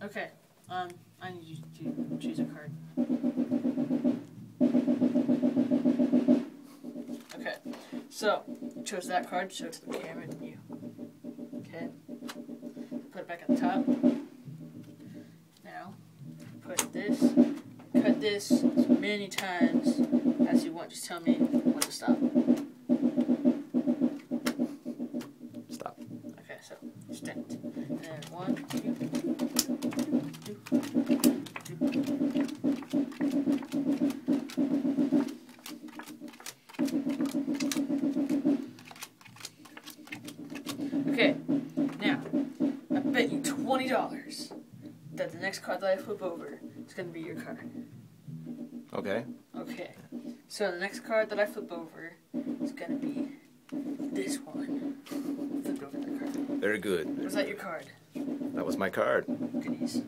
Okay. I need you to choose a card. Okay. So, you chose that card, show it to the camera, and you. Okay. Put it back at the top. Now, put this, cut this as many times as you want. Just tell me when to stop. Stop. Okay, so, stand. And 1, 2, 2. Okay, now, I bet you $20 that the next card that I flip over is going to be your card. Okay. Okay, so the next card that I flip over is going to be this one. Flip over that card. Very good. Was that your card? That was my card. Goodies.